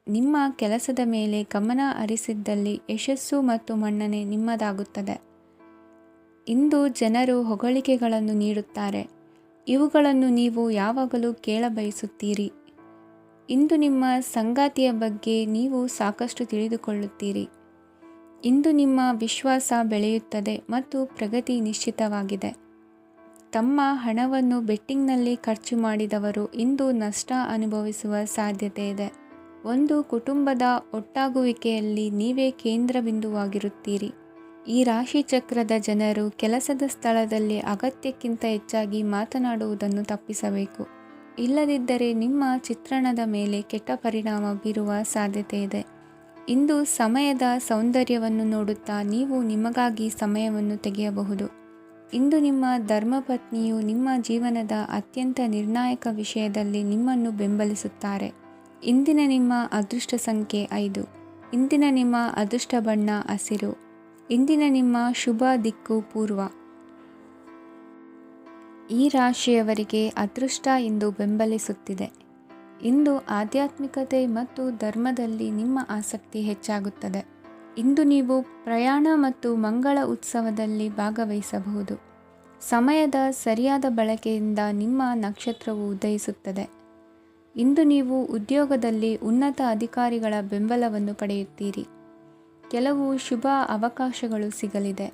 ನಿಮ್ಮ ಕೆಲಸದ ಮೇಲೆ ಗಮನ ಹರಿಸಿದ್ದಲ್ಲಿ ಯಶಸ್ಸು ಮತ್ತು ಮನ್ನಣೆ ನಿಮ್ಮದಾಗುತ್ತದೆ. ಇಂದು ಜನರು ಹೊಗಳಿಕೆಗಳನ್ನು ನೀಡುತ್ತಾರೆ. ಇವುಗಳನ್ನು ನೀವು ಯಾವಾಗಲೂ ಕೇಳಬಯಸುತ್ತೀರಿ. ಇಂದು ನಿಮ್ಮ ಸಂಗಾತಿಯ ಬಗ್ಗೆ ನೀವು ಸಾಕಷ್ಟು ತಿಳಿದುಕೊಳ್ಳುತ್ತೀರಿ. ಇಂದು ನಿಮ್ಮ ವಿಶ್ವಾಸ ಬೆಳೆಯುತ್ತದೆ ಮತ್ತು ಪ್ರಗತಿ ನಿಶ್ಚಿತವಾಗಿದೆ. ತಮ್ಮ ಹಣವನ್ನು ಬೆಟ್ಟಿಂಗ್ನಲ್ಲಿ ಖರ್ಚು ಮಾಡಿದವರು ಇಂದು ನಷ್ಟ ಅನುಭವಿಸುವ ಸಾಧ್ಯತೆ ಇದೆ. ಒಂದು ಕುಟುಂಬದ ಒಟ್ಟಾಗುವಿಕೆಯಲ್ಲಿ ನೀವೇ ಕೇಂದ್ರಬಿಂದುವಾಗಿರುತ್ತೀರಿ. ಈ ರಾಶಿ ಚಕ್ರದ ಜನರು ಕೆಲಸದ ಸ್ಥಳದಲ್ಲಿ ಅಗತ್ಯಕ್ಕಿಂತ ಹೆಚ್ಚಾಗಿ ಮಾತನಾಡುವುದನ್ನು ತಪ್ಪಿಸಬೇಕು. ಇಲ್ಲದಿದ್ದರೆ ನಿಮ್ಮ ಚಿತ್ರಣದ ಮೇಲೆ ಕೆಟ್ಟ ಪರಿಣಾಮ ಬೀರುವ ಸಾಧ್ಯತೆ ಇದೆ. ಇಂದು ಸಮಯದ ಸೌಂದರ್ಯವನ್ನು ನೋಡುತ್ತಾ ನೀವು ನಿಮಗಾಗಿ ಸಮಯವನ್ನು ತೆಗೆಯಬಹುದು. ಇಂದು ನಿಮ್ಮ ಧರ್ಮಪತ್ನಿಯು ನಿಮ್ಮ ಜೀವನದ ಅತ್ಯಂತ ನಿರ್ಣಾಯಕ ವಿಷಯದಲ್ಲಿ ನಿಮ್ಮನ್ನು ಬೆಂಬಲಿಸುತ್ತಾರೆ. ಇಂದಿನ ನಿಮ್ಮ ಅದೃಷ್ಟ ಸಂಖ್ಯೆ 5. ಇಂದಿನ ನಿಮ್ಮ ಅದೃಷ್ಟ ಬಣ್ಣ ಹಸಿರು. ಇಂದಿನ ನಿಮ್ಮ ಶುಭ ದಿಕ್ಕು ಪೂರ್ವ. ಈ ರಾಶಿಯವರಿಗೆ ಅದೃಷ್ಟ ಇಂದು ಬೆಂಬಲಿಸುತ್ತಿದೆ. ಇಂದು ಆಧ್ಯಾತ್ಮಿಕತೆ ಮತ್ತು ಧರ್ಮದಲ್ಲಿ ನಿಮ್ಮ ಆಸಕ್ತಿ ಹೆಚ್ಚಾಗುತ್ತದೆ. ಇಂದು ನೀವು ಪ್ರಯಾಣ ಮತ್ತು ಮಂಗಳ ಉತ್ಸವದಲ್ಲಿ ಭಾಗವಹಿಸಬಹುದು. ಸಮಯದ ಸರಿಯಾದ ಬಳಕೆಯಿಂದ ನಿಮ್ಮ ನಕ್ಷತ್ರವು ಉದಯಿಸುತ್ತದೆ. ಇಂದು ನೀವು ಉದ್ಯೋಗದಲ್ಲಿ ಉನ್ನತ ಅಧಿಕಾರಿಗಳ ಬೆಂಬಲವನ್ನು ಪಡೆಯುತ್ತೀರಿ. ಕೆಲವು ಶುಭ ಅವಕಾಶಗಳು ಸಿಗಲಿದೆ.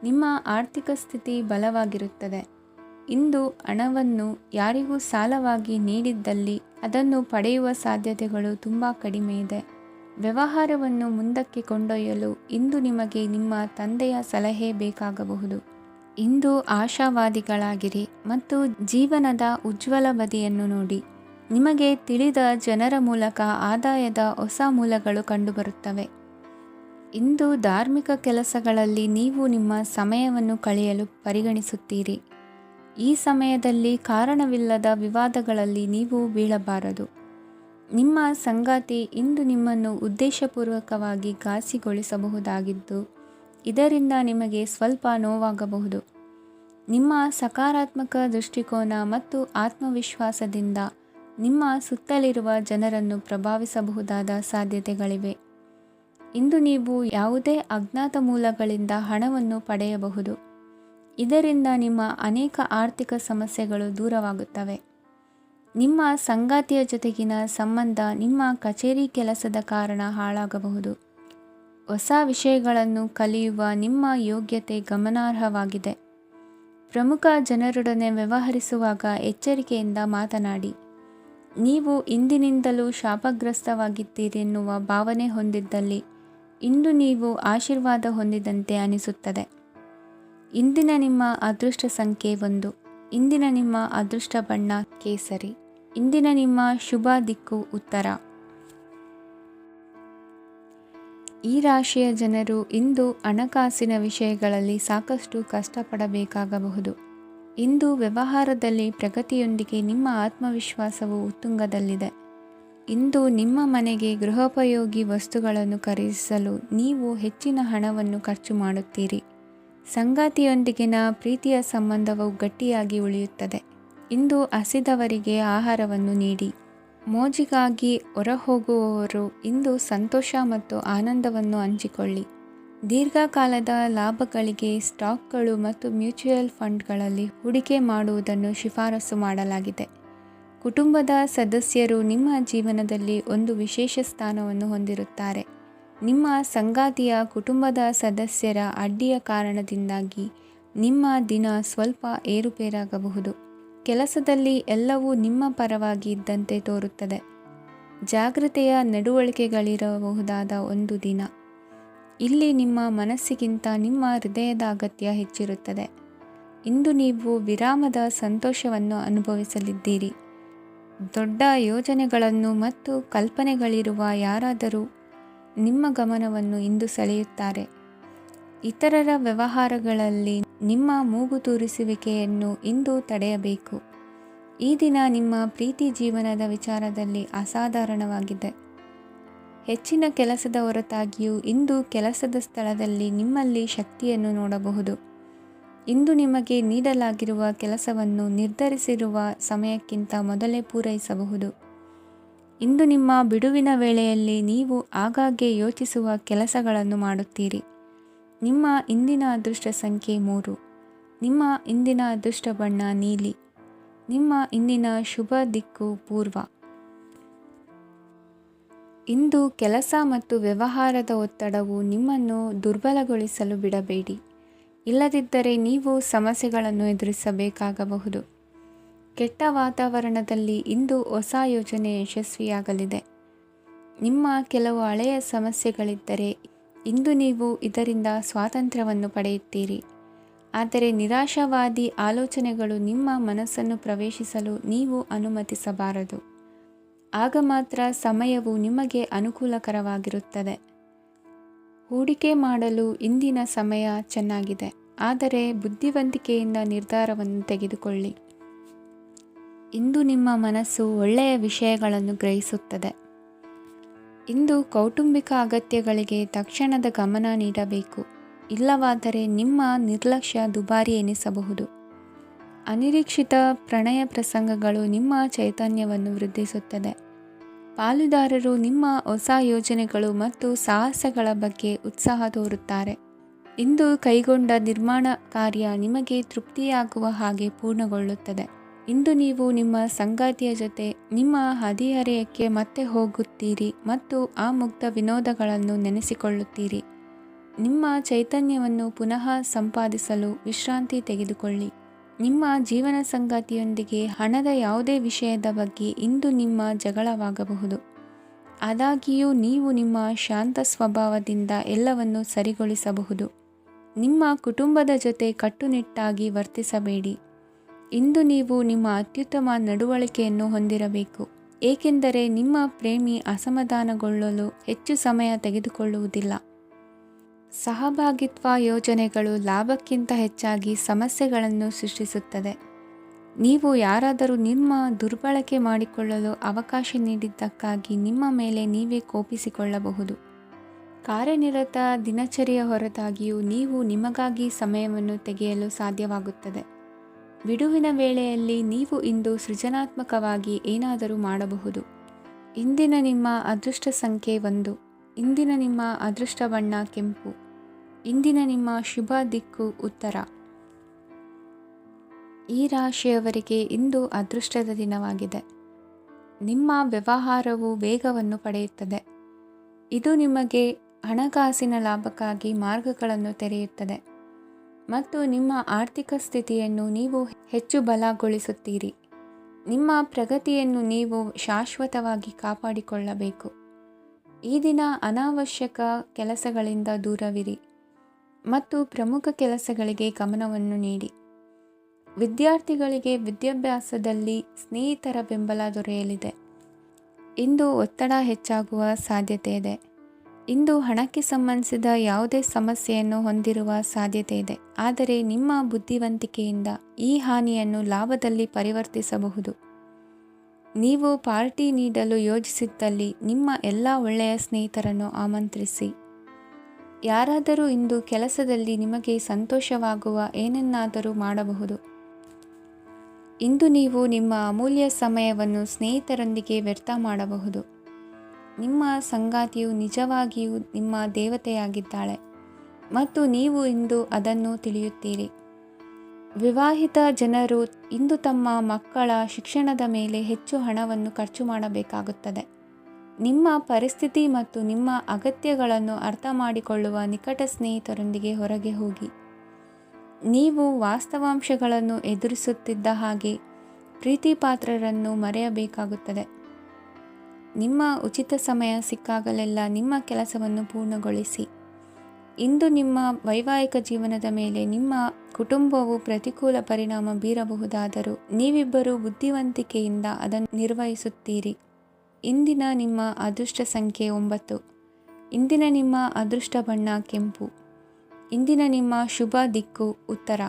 ನಿಮ್ಮ ಆರ್ಥಿಕ ಸ್ಥಿತಿ ಬಲವಾಗಿರುತ್ತದೆ. ಇಂದು ಹಣವನ್ನು ಯಾರಿಗೂ ಸಾಲವಾಗಿ ನೀಡಿದ್ದಲ್ಲಿ ಅದನ್ನು ಪಡೆಯುವ ಸಾಧ್ಯತೆಗಳು ತುಂಬ ಕಡಿಮೆ ಇದೆ. ವ್ಯವಹಾರವನ್ನು ಮುಂದಕ್ಕೆ ಕೊಂಡೊಯ್ಯಲು ಇಂದು ನಿಮಗೆ ನಿಮ್ಮ ತಂದೆಯ ಸಲಹೆ ಬೇಕಾಗಬಹುದು. ಇಂದು ಆಶಾವಾದಿಗಳಾಗಿರಿ ಮತ್ತು ಜೀವನದ ಉಜ್ವಲ ಬದಿಯನ್ನು ನೋಡಿ. ನಿಮಗೆ ತಿಳಿದ ಜನರ ಮೂಲಕ ಆದಾಯದ ಹೊಸ ಮೂಲಗಳು ಕಂಡುಬರುತ್ತವೆ. ಇಂದು ಧಾರ್ಮಿಕ ಕೆಲಸಗಳಲ್ಲಿ ನೀವು ನಿಮ್ಮ ಸಮಯವನ್ನು ಕಳೆಯಲು ಪರಿಗಣಿಸುತ್ತೀರಿ. ಈ ಸಮಯದಲ್ಲಿ ಕಾರಣವಿಲ್ಲದ ವಿವಾದಗಳಲ್ಲಿ ನೀವು ಬೀಳಬಾರದು. ನಿಮ್ಮ ಸಂಗಾತಿ ಇಂದು ನಿಮ್ಮನ್ನು ಉದ್ದೇಶಪೂರ್ವಕವಾಗಿ ಘಾಸಿಗೊಳಿಸಬಹುದಾಗಿದ್ದು, ಇದರಿಂದ ನಿಮಗೆ ಸ್ವಲ್ಪ ನೋವಾಗಬಹುದು. ನಿಮ್ಮ ಸಕಾರಾತ್ಮಕ ದೃಷ್ಟಿಕೋನ ಮತ್ತು ಆತ್ಮವಿಶ್ವಾಸದಿಂದ ನಿಮ್ಮ ಸುತ್ತಲಿರುವ ಜನರನ್ನು ಪ್ರಭಾವಿಸಬಹುದಾದ ಸಾಧ್ಯತೆಗಳಿವೆ. ಇಂದು ನೀವು ಯಾವುದೇ ಅಜ್ಞಾತ ಮೂಲಗಳಿಂದ ಹಣವನ್ನು ಪಡೆಯಬಹುದು. ಇದರಿಂದ ನಿಮ್ಮ ಅನೇಕ ಆರ್ಥಿಕ ಸಮಸ್ಯೆಗಳು ದೂರವಾಗುತ್ತವೆ. ನಿಮ್ಮ ಸಂಗಾತಿಯ ಜೊತೆಗಿನ ಸಂಬಂಧ ನಿಮ್ಮ ಕಚೇರಿ ಕೆಲಸದ ಕಾರಣ ಹಾಳಾಗಬಹುದು. ಹೊಸ ವಿಷಯಗಳನ್ನು ಕಲಿಯುವ ನಿಮ್ಮ ಯೋಗ್ಯತೆ ಗಮನಾರ್ಹವಾಗಿದೆ. ಪ್ರಮುಖ ಜನರೊಡನೆ ವ್ಯವಹರಿಸುವಾಗ ಎಚ್ಚರಿಕೆಯಿಂದ ಮಾತನಾಡಿ. ನೀವು ಇಂದಿನಿಂದಲೂ ಶಾಪಗ್ರಸ್ತವಾಗಿದ್ದೀರೆನ್ನುವ ಭಾವನೆ ಹೊಂದಿದ್ದಲ್ಲಿ ಇಂದು ನೀವು ಆಶೀರ್ವಾದ ಹೊಂದಿದಂತೆ ಅನಿಸುತ್ತದೆ. ಇಂದಿನ ನಿಮ್ಮ ಅದೃಷ್ಟ ಸಂಖ್ಯೆ 1. ಇಂದಿನ ನಿಮ್ಮ ಅದೃಷ್ಟ ಬಣ್ಣ ಕೇಸರಿ. ಇಂದಿನ ನಿಮ್ಮ ಶುಭ ದಿಕ್ಕು ಉತ್ತರ. ಈ ರಾಶಿಯ ಜನರು ಇಂದು ಹಣಕಾಸಿನ ವಿಷಯಗಳಲ್ಲಿ ಸಾಕಷ್ಟು ಕಷ್ಟಪಡಬೇಕಾಗಬಹುದು. ಇಂದು ವ್ಯವಹಾರದಲ್ಲಿ ಪ್ರಗತಿಯೊಂದಿಗೆ ನಿಮ್ಮ ಆತ್ಮವಿಶ್ವಾಸವು ಉತ್ತುಂಗದಲ್ಲಿದೆ. ಇಂದು ನಿಮ್ಮ ಮನೆಗೆ ಗೃಹೋಪಯೋಗಿ ವಸ್ತುಗಳನ್ನು ಖರೀದಿಸಲು ನೀವು ಹೆಚ್ಚಿನ ಹಣವನ್ನು ಖರ್ಚು ಮಾಡುತ್ತೀರಿ. ಸಂಗಾತಿಯೊಂದಿಗಿನ ಪ್ರೀತಿಯ ಸಂಬಂಧವು ಗಟ್ಟಿಯಾಗಿ ಉಳಿಯುತ್ತದೆ. ಇಂದು ಹಸಿದವರಿಗೆ ಆಹಾರವನ್ನು ನೀಡಿ. ಮೋಜಿಗಾಗಿ ಹೊರಹೋಗುವವರು ಇಂದು ಸಂತೋಷ ಮತ್ತು ಆನಂದವನ್ನು ಹಂಚಿಕೊಳ್ಳಿ. ದೀರ್ಘಕಾಲದ ಲಾಭಗಳಿಗೆ ಸ್ಟಾಕ್ಗಳು ಮತ್ತು ಮ್ಯೂಚುವಲ್ ಫಂಡ್ಗಳಲ್ಲಿ ಹೂಡಿಕೆ ಮಾಡುವುದನ್ನು ಶಿಫಾರಸು ಮಾಡಲಾಗಿದೆ. ಕುಟುಂಬದ ಸದಸ್ಯರು ನಿಮ್ಮ ಜೀವನದಲ್ಲಿ ಒಂದು ವಿಶೇಷ ಸ್ಥಾನವನ್ನು ಹೊಂದಿರುತ್ತಾರೆ. ನಿಮ್ಮ ಸಂಗಾತಿಯ ಕುಟುಂಬದ ಸದಸ್ಯರ ಅಡ್ಡಿಯ ಕಾರಣದಿಂದಾಗಿ ನಿಮ್ಮ ದಿನ ಸ್ವಲ್ಪ ಏರುಪೇರಾಗಬಹುದು. ಕೆಲಸದಲ್ಲಿ ಎಲ್ಲವೂ ನಿಮ್ಮ ಪರವಾಗಿ ಇದ್ದಂತೆ ತೋರುತ್ತದೆ. ಜಾಗೃತೆಯ ನಡವಳಿಕೆಗಳಿರಬಹುದಾದ ಒಂದು ದಿನ. ಇಲ್ಲಿ ನಿಮ್ಮ ಮನಸ್ಸಿಗಿಂತ ನಿಮ್ಮ ಹೃದಯದ ಅಗತ್ಯ ಹೆಚ್ಚಿರುತ್ತದೆ. ಇಂದು ನೀವು ವಿರಾಮದ ಸಂತೋಷವನ್ನು ಅನುಭವಿಸಲಿದ್ದೀರಿ. ದೊಡ್ಡ ಯೋಜನೆಗಳನ್ನು ಮತ್ತು ಕಲ್ಪನೆಗಳಿರುವ ಯಾರಾದರೂ ನಿಮ್ಮ ಗಮನವನ್ನು ಇಂದು ಸೆಳೆಯುತ್ತಾರೆ. ಇತರರ ವ್ಯವಹಾರಗಳಲ್ಲಿ ನಿಮ್ಮ ಮೂಗು ತೂರಿಸುವಿಕೆಯನ್ನು ಇಂದು ತಡೆಯಬೇಕು. ಈ ದಿನ ನಿಮ್ಮ ಪ್ರೀತಿ ಜೀವನದ ವಿಚಾರದಲ್ಲಿ ಅಸಾಧಾರಣವಾಗಿದೆ. ಹೆಚ್ಚಿನ ಕೆಲಸದ ಹೊರತಾಗಿಯೂ ಇಂದು ಕೆಲಸದ ಸ್ಥಳದಲ್ಲಿ ನಿಮ್ಮಲ್ಲಿ ಶಕ್ತಿಯನ್ನು ನೋಡಬಹುದು. ಇಂದು ನಿಮಗೆ ನೀಡಲಾಗಿರುವ ಕೆಲಸವನ್ನು ನಿರ್ಧರಿಸಿರುವ ಸಮಯಕ್ಕಿಂತ ಮೊದಲೇ ಪೂರೈಸಬಹುದು. ಇಂದು ನಿಮ್ಮ ಬಿಡುವಿನ ವೇಳೆಯಲ್ಲಿ ನೀವು ಆಗಾಗ್ಗೆ ಯೋಚಿಸುವ ಕೆಲಸಗಳನ್ನು ಮಾಡುತ್ತೀರಿ. ನಿಮ್ಮ ಇಂದಿನ ಅದೃಷ್ಟ ಸಂಖ್ಯೆ 3. ನಿಮ್ಮ ಇಂದಿನ ಅದೃಷ್ಟ ಬಣ್ಣ ನೀಲಿ. ನಿಮ್ಮ ಇಂದಿನ ಶುಭ ದಿಕ್ಕು ಪೂರ್ವ. ಇಂದು ಕೆಲಸ ಮತ್ತು ವ್ಯವಹಾರದ ಒತ್ತಡವು ನಿಮ್ಮನ್ನು ದುರ್ಬಲಗೊಳಿಸಲು ಬಿಡಬೇಡಿ. ಇಲ್ಲದಿದ್ದರೆ ನೀವು ಸಮಸ್ಯೆಗಳನ್ನು ಎದುರಿಸಬೇಕಾಗಬಹುದು. ಕೆಟ್ಟ ವಾತಾವರಣದಲ್ಲಿ ಇಂದು ಹೊಸ ಯೋಜನೆ ಯಶಸ್ವಿಯಾಗಲಿದೆ. ನಿಮ್ಮ ಕೆಲವು ಹಳೆಯ ಸಮಸ್ಯೆಗಳಿದ್ದರೆ ಇಂದು ನೀವು ಇದರಿಂದ ಸ್ವಾತಂತ್ರ್ಯವನ್ನು ಪಡೆಯುತ್ತೀರಿ. ಆದರೆ ನಿರಾಶಾವಾದಿ ಆಲೋಚನೆಗಳು ನಿಮ್ಮ ಮನಸ್ಸನ್ನು ಪ್ರವೇಶಿಸಲು ನೀವು ಅನುಮತಿಸಬಾರದು. ಆಗ ಮಾತ್ರ ಸಮಯವು ನಿಮಗೆ ಅನುಕೂಲಕರವಾಗಿರುತ್ತದೆ. ಹೂಡಿಕೆ ಮಾಡಲು ಇಂದಿನ ಸಮಯ ಚೆನ್ನಾಗಿದೆ, ಆದರೆ ಬುದ್ಧಿವಂತಿಕೆಯಿಂದ ನಿರ್ಧಾರವನ್ನು ತೆಗೆದುಕೊಳ್ಳಿ. ಇಂದು ನಿಮ್ಮ ಮನಸ್ಸು ಒಳ್ಳೆಯ ವಿಷಯಗಳನ್ನು ಗ್ರಹಿಸುತ್ತದೆ. ಇಂದು ಕೌಟುಂಬಿಕ ಅಗತ್ಯಗಳಿಗೆ ತಕ್ಷಣದ ಗಮನ ನೀಡಬೇಕು. ಇಲ್ಲವಾದರೆ ನಿಮ್ಮ ನಿರ್ಲಕ್ಷ್ಯ ದುಬಾರಿ ಎನಿಸಬಹುದು. ಅನಿರೀಕ್ಷಿತ ಪ್ರಣಯ ಪ್ರಸಂಗಗಳು ನಿಮ್ಮ ಚೈತನ್ಯವನ್ನು ವೃದ್ಧಿಸುತ್ತದೆ. ಪಾಲುದಾರರು ನಿಮ್ಮ ಹೊಸ ಯೋಜನೆಗಳು ಮತ್ತು ಸಾಹಸಗಳ ಬಗ್ಗೆ ಉತ್ಸಾಹ ತೋರುತ್ತಾರೆ. ಇಂದು ಕೈಗೊಂಡ ನಿರ್ಮಾಣ ಕಾರ್ಯ ನಿಮಗೆ ತೃಪ್ತಿಯಾಗುವ ಹಾಗೆ ಪೂರ್ಣಗೊಳ್ಳುತ್ತದೆ. ಇಂದು ನೀವು ನಿಮ್ಮ ಸಂಗಾತಿಯ ಜೊತೆ ನಿಮ್ಮ ಹದಿಹರೆಯಕ್ಕೆ ಮತ್ತೆ ಹೋಗುತ್ತೀರಿ ಮತ್ತು ಆ ಮುಗ್ಧ ವಿನೋದಗಳನ್ನು ನೆನೆಸಿಕೊಳ್ಳುತ್ತೀರಿ. ನಿಮ್ಮ ಚೈತನ್ಯವನ್ನು ಪುನಃ ಸಂಪಾದಿಸಲು ವಿಶ್ರಾಂತಿ ತೆಗೆದುಕೊಳ್ಳಿ. ನಿಮ್ಮ ಜೀವನ ಸಂಗಾತಿಯೊಂದಿಗೆ ಹಣದ ಯಾವುದೇ ವಿಷಯದ ಬಗ್ಗೆ ಇಂದು ನಿಮ್ಮ ಜಗಳವಾಗಬಹುದು. ಆದಾಗ್ಯೂ ನೀವು ನಿಮ್ಮ ಶಾಂತ ಸ್ವಭಾವದಿಂದ ಎಲ್ಲವನ್ನು ಸರಿಗೊಳಿಸಬಹುದು. ನಿಮ್ಮ ಕುಟುಂಬದ ಜೊತೆ ಕಟ್ಟುನಿಟ್ಟಾಗಿ ವರ್ತಿಸಬೇಡಿ. ಇಂದು ನೀವು ನಿಮ್ಮ ಅತ್ಯುತ್ತಮ ನಡವಳಿಕೆಯನ್ನು ಹೊಂದಿರಬೇಕು, ಏಕೆಂದರೆ ನಿಮ್ಮ ಪ್ರೇಮಿ ಅಸಮಾಧಾನಗೊಳ್ಳಲು ಹೆಚ್ಚು ಸಮಯ ತೆಗೆದುಕೊಳ್ಳುವುದಿಲ್ಲ. ಸಹಭಾಗಿತ್ವ ಯೋಜನೆಗಳು ಲಾಭಕ್ಕಿಂತ ಹೆಚ್ಚಾಗಿ ಸಮಸ್ಯೆಗಳನ್ನು ಸೃಷ್ಟಿಸುತ್ತದೆ. ನೀವು ಯಾರಾದರೂ ನಿಮ್ಮ ದುರ್ಬಳಕೆ ಮಾಡಿಕೊಳ್ಳಲು ಅವಕಾಶ ನೀಡಿದ್ದಕ್ಕಾಗಿ ನಿಮ್ಮ ಮೇಲೆ ನೀವೇ ಕೋಪಿಸಿಕೊಳ್ಳಬಹುದು. ಕಾರ್ಯನಿರತ ದಿನಚರಿಯ ಹೊರತಾಗಿಯೂ ನೀವು ನಿಮಗಾಗಿ ಸಮಯವನ್ನು ತೆಗೆಯಲು ಸಾಧ್ಯವಾಗುತ್ತದೆ. ಬಿಡುವಿನ ವೇಳೆಯಲ್ಲಿ ನೀವು ಇಂದು ಸೃಜನಾತ್ಮಕವಾಗಿ ಏನಾದರೂ ಮಾಡಬಹುದು. ಇಂದಿನ ನಿಮ್ಮ ಅದೃಷ್ಟ ಸಂಖ್ಯೆ 1. ಇಂದಿನ ನಿಮ್ಮ ಅದೃಷ್ಟ ಬಣ್ಣ ಕೆಂಪು. ಇಂದಿನ ನಿಮ್ಮ ಶುಭ ದಿಕ್ಕು ಉತ್ತರ. ಈ ರಾಶಿಯವರಿಗೆ ಇಂದು ಅದೃಷ್ಟದ ದಿನವಾಗಿದೆ. ನಿಮ್ಮ ವ್ಯವಹಾರವು ವೇಗವನ್ನು ಪಡೆಯುತ್ತದೆ. ಇದು ನಿಮಗೆ ಹಣಕಾಸಿನ ಲಾಭಕ್ಕಾಗಿ ಮಾರ್ಗಗಳನ್ನು ತೆರೆಯುತ್ತದೆ ಮತ್ತು ನಿಮ್ಮ ಆರ್ಥಿಕ ಸ್ಥಿತಿಯನ್ನು ನೀವು ಹೆಚ್ಚು ಬಲಗೊಳಿಸುತ್ತೀರಿ. ನಿಮ್ಮ ಪ್ರಗತಿಯನ್ನು ನೀವು ಶಾಶ್ವತವಾಗಿ ಕಾಪಾಡಿಕೊಳ್ಳಬೇಕು. ಈ ದಿನ ಅನಾವಶ್ಯಕ ಕೆಲಸಗಳಿಂದ ದೂರವಿರಿ ಮತ್ತು ಪ್ರಮುಖ ಕೆಲಸಗಳಿಗೆ ಗಮನವನ್ನು ನೀಡಿ. ವಿದ್ಯಾರ್ಥಿಗಳಿಗೆ ವಿದ್ಯಾಭ್ಯಾಸದಲ್ಲಿ ಸ್ನೇಹಿತರ ಬೆಂಬಲ ದೊರೆಯಲಿದೆ. ಇಂದು ಒತ್ತಡ ಹೆಚ್ಚಾಗುವ ಸಾಧ್ಯತೆ ಇದೆ. ಇಂದು ಹಣಕ್ಕೆ ಸಂಬಂಧಿಸಿದ ಯಾವುದೇ ಸಮಸ್ಯೆಯನ್ನು ಹೊಂದಿರುವ ಸಾಧ್ಯತೆ ಇದೆ, ಆದರೆ ನಿಮ್ಮ ಬುದ್ಧಿವಂತಿಕೆಯಿಂದ ಈ ಹಾನಿಯನ್ನು ಲಾಭದಲ್ಲಿ ಪರಿವರ್ತಿಸಬಹುದು. ನೀವು ಪಾರ್ಟಿ ನೀಡಲು ಯೋಜಿಸಿದ್ದಲ್ಲಿ ನಿಮ್ಮ ಎಲ್ಲ ಒಳ್ಳೆಯ ಸ್ನೇಹಿತರನ್ನು ಆಮಂತ್ರಿಸಿ. ಯಾರಾದರೂ ಇಂದು ಕೆಲಸದಲ್ಲಿ ನಿಮಗೆ ಸಂತೋಷವಾಗುವ ಏನನ್ನಾದರೂ ಮಾಡಬಹುದು. ಇಂದು ನೀವು ನಿಮ್ಮ ಅಮೂಲ್ಯ ಸಮಯವನ್ನು ಸ್ನೇಹಿತರೊಂದಿಗೆ ವ್ಯರ್ಥ ಮಾಡಬಹುದು. ನಿಮ್ಮ ಸಂಗಾತಿಯು ನಿಜವಾಗಿಯೂ ನಿಮ್ಮ ದೇವತೆಯಾಗಿದ್ದಾಳೆ ಮತ್ತು ನೀವು ಇಂದು ಅದನ್ನು ತಿಳಿಯುತ್ತೀರಿ. ವಿವಾಹಿತ ಜನರು ಇಂದು ತಮ್ಮ ಮಕ್ಕಳ ಶಿಕ್ಷಣದ ಮೇಲೆ ಹೆಚ್ಚು ಹಣವನ್ನು ಖರ್ಚು ಮಾಡಬೇಕಾಗುತ್ತದೆ. ನಿಮ್ಮ ಪರಿಸ್ಥಿತಿ ಮತ್ತು ನಿಮ್ಮ ಅಗತ್ಯಗಳನ್ನು ಅರ್ಥ ಮಾಡಿಕೊಳ್ಳುವ ನಿಕಟ ಸ್ನೇಹಿತರೊಂದಿಗೆ ಹೊರಗೆ ಹೋಗಿ. ನೀವು ವಾಸ್ತವಾಂಶಗಳನ್ನು ಎದುರಿಸುತ್ತಿದ್ದ ಹಾಗೆ ಪ್ರೀತಿಪಾತ್ರರನ್ನು ಮರೆಯಬೇಕಾಗುತ್ತದೆ. ನಿಮ್ಮ ಉಚಿತ ಸಮಯ ಸಿಕ್ಕಾಗಲೆಲ್ಲ ನಿಮ್ಮ ಕೆಲಸವನ್ನು ಪೂರ್ಣಗೊಳಿಸಿ. ಇಂದು ನಿಮ್ಮ ವೈವಾಹಿಕ ಜೀವನದ ಮೇಲೆ ನಿಮ್ಮ ಕುಟುಂಬವು ಪ್ರತಿಕೂಲ ಪರಿಣಾಮ ಬೀರಬಹುದಾದರೂ ನೀವಿಬ್ಬರು ಬುದ್ಧಿವಂತಿಕೆಯಿಂದ ಅದನ್ನು ನಿರ್ವಹಿಸುತ್ತೀರಿ. ಇಂದಿನ ನಿಮ್ಮ ಅದೃಷ್ಟ ಸಂಖ್ಯೆ 9. ಇಂದಿನ ನಿಮ್ಮ ಅದೃಷ್ಟ ಬಣ್ಣ ಕೆಂಪು. ಇಂದಿನ ನಿಮ್ಮ ಶುಭ ದಿಕ್ಕು ಉತ್ತರ.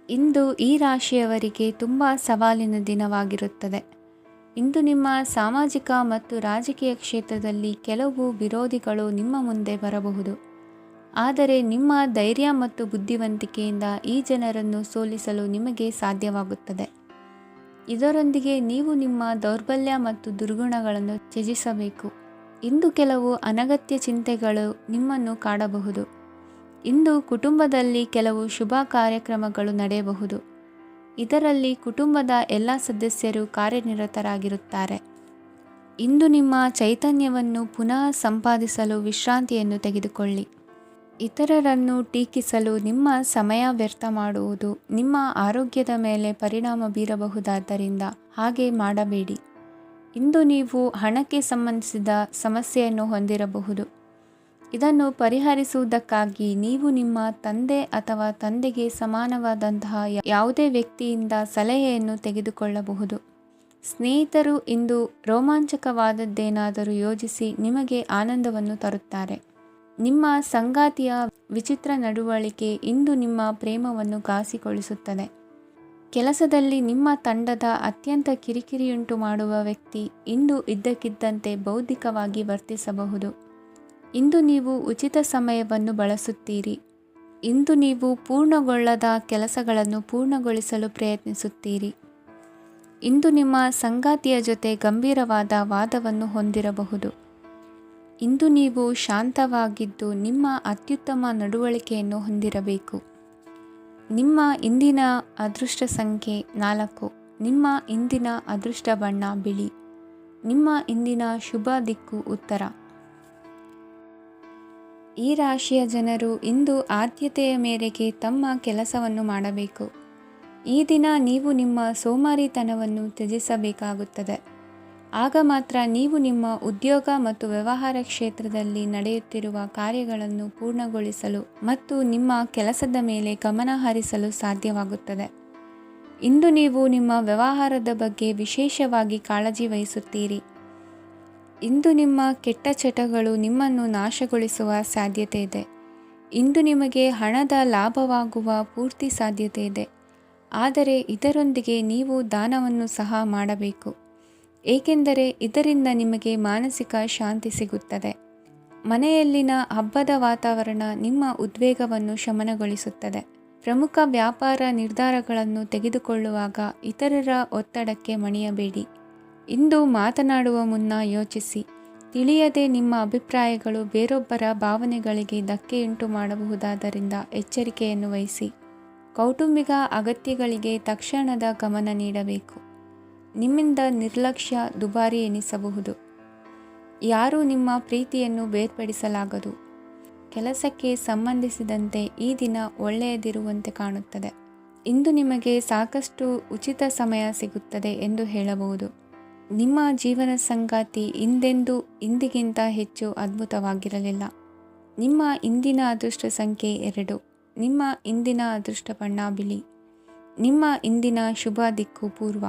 ಇಂದು ಈ ರಾಶಿಯವರಿಗೆ ತುಂಬ ಸವಾಲಿನ ದಿನವಾಗಿರುತ್ತದೆ. ಇಂದು ನಿಮ್ಮ ಸಾಮಾಜಿಕ ಮತ್ತು ರಾಜಕೀಯ ಕ್ಷೇತ್ರದಲ್ಲಿ ಕೆಲವು ವಿರೋಧಿಗಳು ನಿಮ್ಮ ಮುಂದೆ ಬರಬಹುದು, ಆದರೆ ನಿಮ್ಮ ಧೈರ್ಯ ಮತ್ತು ಬುದ್ಧಿವಂತಿಕೆಯಿಂದ ಈ ಜನರನ್ನು ಸೋಲಿಸಲು ನಿಮಗೆ ಸಾಧ್ಯವಾಗುತ್ತದೆ. ಇದರೊಂದಿಗೆ ನೀವು ನಿಮ್ಮ ದೌರ್ಬಲ್ಯ ಮತ್ತು ದುರ್ಗುಣಗಳನ್ನು ತ್ಯಜಿಸಬೇಕು. ಇಂದು ಕೆಲವು ಅನಗತ್ಯ ಚಿಂತೆಗಳು ನಿಮ್ಮನ್ನು ಕಾಡಬಹುದು. ಇಂದು ಕುಟುಂಬದಲ್ಲಿ ಕೆಲವು ಶುಭ ಕಾರ್ಯಕ್ರಮಗಳು ನಡೆಯಬಹುದು. ಇದರಲ್ಲಿ ಕುಟುಂಬದ ಎಲ್ಲ ಸದಸ್ಯರು ಕಾರ್ಯನಿರತರಾಗಿರುತ್ತಾರೆ. ಇಂದು ನಿಮ್ಮ ಚೈತನ್ಯವನ್ನು ಪುನಃ ಸಂಪಾದಿಸಲು ವಿಶ್ರಾಂತಿಯನ್ನು ತೆಗೆದುಕೊಳ್ಳಿ. ಇತರರನ್ನು ಟೀಕಿಸಲು ನಿಮ್ಮ ಸಮಯ ವ್ಯರ್ಥ ಮಾಡುವುದು ನಿಮ್ಮ ಆರೋಗ್ಯದ ಮೇಲೆ ಪರಿಣಾಮ ಬೀರಬಹುದಾದ್ದರಿಂದ ಹಾಗೆ ಮಾಡಬೇಡಿ. ಇಂದು ನೀವು ಹಣಕ್ಕೆ ಸಂಬಂಧಿಸಿದ ಸಮಸ್ಯೆಯನ್ನು ಹೊಂದಿರಬಹುದು. ಇದನ್ನು ಪರಿಹರಿಸುವುದಕ್ಕಾಗಿ ನೀವು ನಿಮ್ಮ ತಂದೆ ಅಥವಾ ತಂದೆಗೆ ಸಮಾನವಾದಂತಹ ಯಾವುದೇ ವ್ಯಕ್ತಿಯಿಂದ ಸಲಹೆಯನ್ನು ತೆಗೆದುಕೊಳ್ಳಬಹುದು. ಸ್ನೇಹಿತರು ಇಂದು ರೋಮಾಂಚಕವಾದದ್ದೇನಾದರೂ ಯೋಜಿಸಿ ನಿಮಗೆ ಆನಂದವನ್ನು ತರುತ್ತಾರೆ. ನಿಮ್ಮ ಸಂಗಾತಿಯ ವಿಚಿತ್ರ ನಡವಳಿಕೆ ಇಂದು ನಿಮ್ಮ ಪ್ರೇಮವನ್ನು ಘಾಸಿಗೊಳಿಸುತ್ತದೆ. ಕೆಲಸದಲ್ಲಿ ನಿಮ್ಮ ತಂಡದ ಅತ್ಯಂತ ಕಿರಿಕಿರಿಯುಂಟು ಮಾಡುವ ವ್ಯಕ್ತಿ ಇಂದು ಇದ್ದಕ್ಕಿದ್ದಂತೆ ಬೌದ್ಧಿಕವಾಗಿ ವರ್ತಿಸಬಹುದು. ಇಂದು ನೀವು ಉಚಿತ ಸಮಯವನ್ನು ಬಳಸುತ್ತೀರಿ. ಇಂದು ನೀವು ಪೂರ್ಣಗೊಳ್ಳದ ಕೆಲಸಗಳನ್ನು ಪೂರ್ಣಗೊಳಿಸಲು ಪ್ರಯತ್ನಿಸುತ್ತೀರಿ. ಇಂದು ನಿಮ್ಮ ಸಂಗಾತಿಯ ಜೊತೆ ಗಂಭೀರವಾದ ವಾದವನ್ನು ಹೊಂದಿರಬಹುದು. ಇಂದು ನೀವು ಶಾಂತವಾಗಿದ್ದು ನಿಮ್ಮ ಅತ್ಯುತ್ತಮ ನಡವಳಿಕೆಯನ್ನು ಹೊಂದಿರಬೇಕು. ನಿಮ್ಮ ಇಂದಿನ ಅದೃಷ್ಟ ಸಂಖ್ಯೆ 4. ನಿಮ್ಮ ಇಂದಿನ ಅದೃಷ್ಟ ಬಣ್ಣ ಬಿಳಿ. ನಿಮ್ಮ ಇಂದಿನ ಶುಭ ದಿಕ್ಕು ಉತ್ತರ. ಈ ರಾಶಿಯ ಜನರು ಇಂದು ಆದ್ಯತೆಯ ಮೇರೆಗೆ ತಮ್ಮ ಕೆಲಸವನ್ನು ಮಾಡಬೇಕು. ಈ ದಿನ ನೀವು ನಿಮ್ಮ ಸೋಮಾರಿತನವನ್ನು ತ್ಯಜಿಸಬೇಕಾಗುತ್ತದೆ. ಆಗ ಮಾತ್ರ ನೀವು ನಿಮ್ಮ ಉದ್ಯೋಗ ಮತ್ತು ವ್ಯವಹಾರ ಕ್ಷೇತ್ರದಲ್ಲಿ ನಡೆಯುತ್ತಿರುವ ಕಾರ್ಯಗಳನ್ನು ಪೂರ್ಣಗೊಳಿಸಲು ಮತ್ತು ನಿಮ್ಮ ಕೆಲಸದ ಮೇಲೆ ಗಮನ ಹರಿಸಲು ಸಾಧ್ಯವಾಗುತ್ತದೆ. ಇಂದು ನೀವು ನಿಮ್ಮ ವ್ಯವಹಾರದ ಬಗ್ಗೆ ವಿಶೇಷವಾಗಿ ಕಾಳಜಿ ವಹಿಸುತ್ತೀರಿ. ಇಂದು ನಿಮ್ಮ ಕೆಟ್ಟ ಚಟಗಳು ನಿಮ್ಮನ್ನು ನಾಶಗೊಳಿಸುವ ಸಾಧ್ಯತೆ ಇದೆ. ಇಂದು ನಿಮಗೆ ಹಣದ ಲಾಭವಾಗುವ ಪೂರ್ತಿ ಸಾಧ್ಯತೆ ಇದೆ. ಆದರೆ ಇದರೊಂದಿಗೆ ನೀವು ದಾನವನ್ನು ಸಹ ಮಾಡಬೇಕು, ಏಕೆಂದರೆ ಇದರಿಂದ ನಿಮಗೆ ಮಾನಸಿಕ ಶಾಂತಿ ಸಿಗುತ್ತದೆ. ಮನೆಯಲ್ಲಿನ ಹಬ್ಬದ ವಾತಾವರಣ ನಿಮ್ಮ ಉದ್ವೇಗವನ್ನು ಶಮನಗೊಳಿಸುತ್ತದೆ. ಪ್ರಮುಖ ವ್ಯಾಪಾರ ನಿರ್ಧಾರಗಳನ್ನು ತೆಗೆದುಕೊಳ್ಳುವಾಗ ಇತರರ ಒತ್ತಡಕ್ಕೆ ಮಣಿಯಬೇಡಿ. ಇಂದು ಮಾತನಾಡುವ ಮುನ್ನ ಯೋಚಿಸಿ. ತಿಳಿಯದೆ ನಿಮ್ಮ ಅಭಿಪ್ರಾಯಗಳು ಬೇರೊಬ್ಬರ ಭಾವನೆಗಳಿಗೆ ಧಕ್ಕೆಯುಂಟು ಮಾಡಬಹುದಾದ್ದರಿಂದ ಎಚ್ಚರಿಕೆಯನ್ನು ವಹಿಸಿ. ಕೌಟುಂಬಿಕ ಅಗತ್ಯಗಳಿಗೆ ತಕ್ಷಣದ ಗಮನ ನೀಡಬೇಕು. ನಿಮ್ಮಿಂದ ನಿರ್ಲಕ್ಷ್ಯ ದುಬಾರಿ ಎನಿಸಬಹುದು. ಯಾರೂ ನಿಮ್ಮ ಪ್ರೀತಿಯನ್ನು ಬೇರ್ಪಡಿಸಲಾಗದು. ಕೆಲಸಕ್ಕೆ ಸಂಬಂಧಿಸಿದಂತೆ ಈ ದಿನ ಒಳ್ಳೆಯದಿರುವಂತೆ ಕಾಣುತ್ತದೆ. ಇಂದು ನಿಮಗೆ ಸಾಕಷ್ಟು ಉಚಿತ ಸಮಯ ಸಿಗುತ್ತದೆ ಎಂದು ಹೇಳಬಹುದು. ನಿಮ್ಮ ಜೀವನ ಸಂಗಾತಿ ಇಂದಿಗಿಂತ ಹೆಚ್ಚು ಅದ್ಭುತವಾಗಿರಲಿಲ್ಲ. ನಿಮ್ಮ ಇಂದಿನ ಅದೃಷ್ಟ ಸಂಖ್ಯೆ 2. ನಿಮ್ಮ ಇಂದಿನ ಅದೃಷ್ಟ ಬಣ್ಣ ಬಿಳಿ. ನಿಮ್ಮ ಇಂದಿನ ಶುಭ ದಿಕ್ಕು ಪೂರ್ವ.